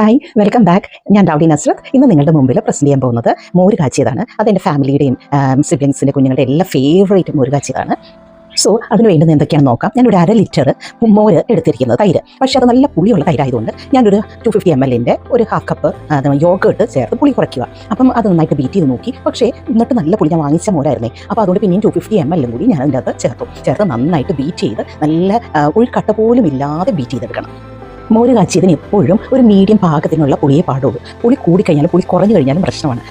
Hi, welcome back. ഞാൻ lovely Nazareth. ഇന്ന് നിങ്ങളുടെ മുമ്പിൽ പ്രസന്റ് ചെയ്യാൻ പോകുന്നത് മോര് കാച്ചിയതാണ്. അതെൻ്റെ ഫാമിലിയുടെയും സിബ്ലിങ്സിൻ്റെ കുഞ്ഞുങ്ങളുടെ എല്ലാം ഫേവറേറ്റ് മോര് കാച്ചിയതാണ്. സോ അതിന് വേണ്ടുന്ന എന്തൊക്കെയാണെന്ന് നോക്കാം. ഞാനൊരു 1/2 ലിറ്റർ മോര് എടുത്തിരിക്കുന്നത് തൈര്. പക്ഷേ അത് നല്ല പുളിയുള്ള തൈരായതുകൊണ്ട് ഞാനൊരു 250 ml ഒരു 1/2 കപ്പ് യോഗേട്ട് ചേർത്ത് പുളി കുറയ്ക്കുക. അപ്പം അത് നന്നായിട്ട് ബീറ്റ് ചെയ്ത് നോക്കി. പക്ഷേ എന്നിട്ട് നല്ല പുളി ഞാൻ വാങ്ങിച്ച മോരായിരുന്നേ. അപ്പോൾ അതുകൊണ്ട് പിന്നെയും 250 ml കൂടി ഞാൻ അതിൻ്റെ അകത്ത് ചേർത്ത് നന്നായിട്ട് ബീറ്റ് ചെയ്ത് നല്ല ഉൾക്കട്ട പോലും ഇല്ലാതെ ബീറ്റ് ചെയ്തെടുക്കണം. മോര് കാച്ചിയതിന് എപ്പോഴും ഒരു മീഡിയം പാകത്തിനുള്ള പുളിയെ പാടുള്ളൂ. പുളി കൂടിക്കഴിഞ്ഞാലും പുളി കുറഞ്ഞു കഴിഞ്ഞാലും പ്രശ്നമാണ്.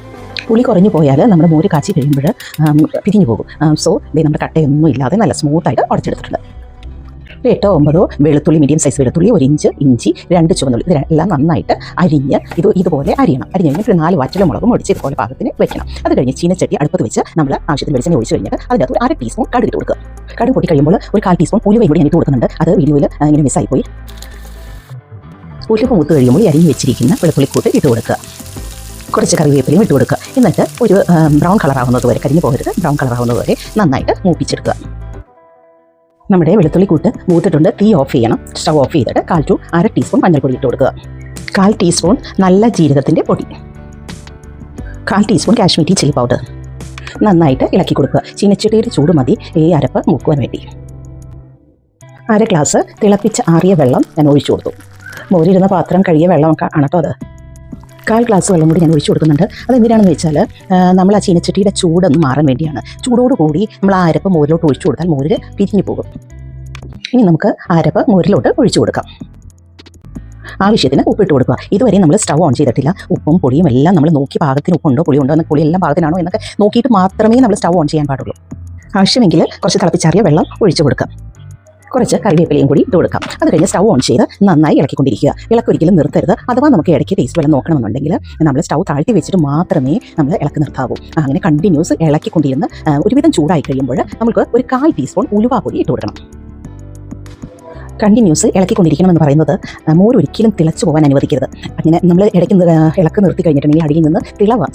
പുളി കുറഞ്ഞു പോയാൽ നമ്മുടെ മോര് കാച്ചി കഴിയുമ്പോൾ പിരിഞ്ഞു പോകും. സോ ഇത് നമ്മുടെ കട്ടയൊന്നും ഇല്ലാതെ നല്ല സ്മൂത്തായിട്ട് ഉടച്ചെടുത്തിട്ടുണ്ട്. 8 or 9 വെളുത്തുള്ളി, മീഡിയം സൈസ് വെളുത്തുള്ളി, 1 ഇഞ്ച് ഇഞ്ചി, 2 ചുവന്നുള്ളി, ഇതെല്ലാം നന്നായിട്ട് അരിഞ്ഞ് ഇതുപോലെ അരിയണം. അരിഞ്ഞ് കഴിഞ്ഞിട്ട് 4 വറ്റൽമുളകും ഒടിച്ച് ഇതുപോലെ പാകത്തിന് വെക്കണം. അത് കഴിഞ്ഞ് ചീനച്ചട്ടി അടുപ്പത്ത് വെച്ച് നമ്മൾ ആവശ്യത്തിന് വെളിച്ചെണ്ണ ഒഴിച്ച് കഴിഞ്ഞിട്ട് അതിനകത്ത് 1/2 ടീസ്പൂൺ കടുക് ഇട്ട് കൊടുക്കുക. കടുക് പൊട്ടി കഴിയുമ്പോൾ ഒരു 1/4 ടീസ്പൂൺ ഉലുവയും കൂടി ഞാൻ ഇട്ട് കൊടുക്കുന്നുണ്ട്. അത് വീഡിയോയിൽ ഇങ്ങനെ മിസ്സായിപ്പോയി. ഉലുവ മൂത്ത് കഴിയുമ്പോൾ അരിഞ്ഞ് വെച്ചിരിക്കുന്ന വെളുത്തുള്ളിക്കൂട്ട് ഇട്ട് കൊടുക്കുക. കുറച്ച് കറിവേപ്പിലയും ഇട്ട് കൊടുക്കുക. എന്നിട്ട് ഒരു ബ്രൗൺ കളറാവുന്നത് വരെ, കരിഞ്ഞു പോകരുത്, ബ്രൗൺ കളറാവുന്നത് വരെ നന്നായിട്ട് മൂപ്പിച്ചെടുക്കുക. നമ്മുടെ വെളുത്തുള്ളിക്കൂട്ട് മൂത്തിട്ടുണ്ട്. തീ ഓഫ് ചെയ്യണം. സ്റ്റവ് ഓഫ് ചെയ്തിട്ട് 1/4 to 1/2 ടീസ്പൂൺ മഞ്ഞൾപ്പൊടി ഇട്ട് കൊടുക്കുക. 1/4 ടീസ്പൂൺ നല്ല ജീരകത്തിൻ്റെ പൊടി, 1/4 ടീസ്പൂൺ കാശ്മീരി ചില്ലി പൗഡർ നന്നായിട്ട് ഇളക്കി കൊടുക്കുക. ചീനച്ചട്ടിയുടെ ചൂട് മതി ഈ അരപ്പ് മൂക്കുവാൻ വേണ്ടി. 1/2 ഗ്ലാസ് തിളപ്പിച്ച് ആറിയ വെള്ളം ഞാൻ ഒഴിച്ചു കൊടുത്തു. മോരിരുന്ന പാത്രം കഴുകിയ വെള്ളമൊക്കെ ആണ് കേട്ടോ അത്. 1/4 ഗ്ലാസ് വെള്ളം കൂടി ഞാൻ ഒഴിച്ചു കൊടുക്കുന്നുണ്ട്. അതെന്തിനാണെന്ന് വെച്ചാൽ നമ്മൾ ആ ചീനച്ചട്ടിയുടെ ചൂടൊന്ന് മാറാൻ വേണ്ടിയാണ്. ചൂടോടുകൂടി നമ്മൾ ആ അരപ്പ് മോരിലോട്ട് ഒഴിച്ചു കൊടുത്താൽ മോര് പിരിഞ്ഞു പോകും. ഇനി നമുക്ക് ആ അരപ്പ് മോരിലോട്ട് ഒഴിച്ചു കൊടുക്കാം. ആവശ്യത്തിന് ഉപ്പിട്ട് കൊടുക്കുക. ഇതുവരെ നമ്മൾ സ്റ്റവ് ഓൺ ചെയ്തിട്ടില്ല. ഉപ്പും പൊടിയും എല്ലാം നമ്മൾ നോക്കി പാകത്തിന് ഉപ്പുണ്ടോ പുളിയുണ്ടോ എന്ന്, പുളിയെല്ലാം പാകത്തിനാണോ എന്നൊക്കെ നോക്കിയിട്ട് മാത്രമേ നമ്മൾ സ്റ്റവ് ഓൺ ചെയ്യാൻ പാടുള്ളൂ. ആവശ്യമെങ്കിൽ കുറച്ച് തിളപ്പിച്ചാറിയ വെള്ളം ഒഴിച്ചു കൊടുക്കാം. കുറച്ച് കറിവേപ്പിലയും കൂടി ഇട്ട് കൊടുക്കാം. അത് കഴിഞ്ഞ് സ്റ്റവ് ഓൺ ചെയ്ത് നന്നായി ഇളക്കിക്കൊണ്ടിരിക്കുക. ഇളക്കൊരിക്കലും നിർത്തരുത്. അഥവാ നമുക്ക് ഇടയ്ക്ക് ടേസ്റ്റ് വല്ലതും നോക്കണമെന്നുണ്ടെങ്കിൽ നമ്മൾ സ്റ്റവ് താഴ്ത്തി വെച്ചിട്ട് മാത്രമേ നമ്മൾ ഇളക്കി നിർത്താവൂ. അങ്ങനെ കണ്ടിന്യൂസ് ഇളക്കിക്കൊണ്ടിരുന്ന് ഒരുവിധം ചൂടായി കഴിയുമ്പോൾ നമുക്ക് ഒരു 1/4 ടീസ്പൂൺ ഉലുവാപ്പൊടി ഇട്ട് കൊടുക്കണം. കണ്ടിന്യൂസ് ഇളക്കിക്കൊണ്ടിരിക്കണമെന്ന് പറയുന്നത് മോര് ഒരിക്കലും തിളച്ചു പോകാൻ അനുവദിക്കരുത്. അങ്ങനെ നമ്മൾ ഇടയ്ക്ക് ഇളക്ക് നിർത്തി കഴിഞ്ഞിട്ടുണ്ടെങ്കിൽ അടിയിൽ നിന്ന്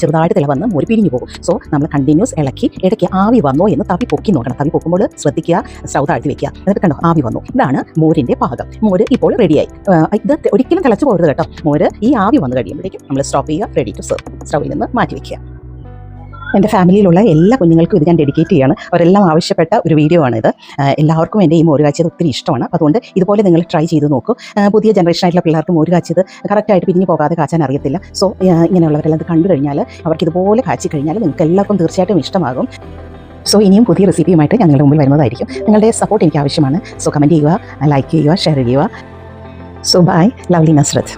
ചെറുതായിട്ട് തിള വന്ന് മോര് പിരിഞ്ഞു പോകും. സോ നമ്മൾ കണ്ടിന്യൂസ് ഇളക്കി ഇടയ്ക്ക് ആവി വന്നോ എന്ന് തവി പൊക്കി നോക്കണം. തവി പൊക്കുമ്പോൾ ശ്രദ്ധിക്കുക, സ്റ്റവ് താഴ്ത്തി വെക്കുക. എന്നിട്ട് കണ്ടോ ആവി വന്നു. ഇതാണ് മോരിൻ്റെ പാകം. മോര് ഇപ്പോൾ റെഡിയായി. ഇത് ഒരിക്കലും തിളച്ചു പോകരുത് കേട്ടോ. മോര് ഈ ആവി വന്ന് കഴിയുമ്പോഴേക്കും നമ്മൾ സ്റ്റോപ്പ് ചെയ്യുക, റെഡി ടു സെർവ്. സ്റ്റവിൽ നിന്ന് മാറ്റി വയ്ക്കുക. എൻ്റെ ഫാമിലിയിലുള്ള എല്ലാ കുഞ്ഞുങ്ങൾക്കും ഇത് ഞാൻ ഡെഡിക്കേറ്റ് ചെയ്യാണ്. അവരെല്ലാം ആവശ്യപ്പെട്ട ഒരു വീഡിയോ ആണിത്. എല്ലാവർക്കും എൻ്റെ ഈ മോര് കാച്ചിയത് ഒത്തിരി ഇഷ്ടമാണ്. അതുകൊണ്ട് ഇതുപോലെ നിങ്ങൾ ട്രൈ ചെയ്ത് നോക്കൂ. പുതിയ ജനറേഷനായിട്ടുള്ള പിള്ളേർക്ക് മോര് കാച്ചിയത് കറക്റ്റായിട്ട് പിരിഞ്ഞു പോകാതെ കാച്ചാൻ അറിയത്തില്ല. സോ ഇങ്ങനെയുള്ളവരെല്ലാം ഇത് കണ്ടു കഴിഞ്ഞാൽ, അവർക്ക് ഇതുപോലെ കാച്ചി കഴിഞ്ഞാൽ നിങ്ങൾക്ക് എല്ലാവർക്കും തീർച്ചയായിട്ടും ഇഷ്ടമാകും. സോ ഇനിയും പുതിയ റെസിപ്പിയുമായിട്ട് ഞാൻ നിങ്ങളുടെ മുമ്പിൽ വരുന്നതായിരിക്കും. നിങ്ങളുടെ സപ്പോർട്ട് എനിക്ക് ആവശ്യമാണ്. സോ കമൻറ്റ് ചെയ്യുക, ലൈക്ക് ചെയ്യുക, ഷെയർ ചെയ്യുക. So bye, lovely Nazareth.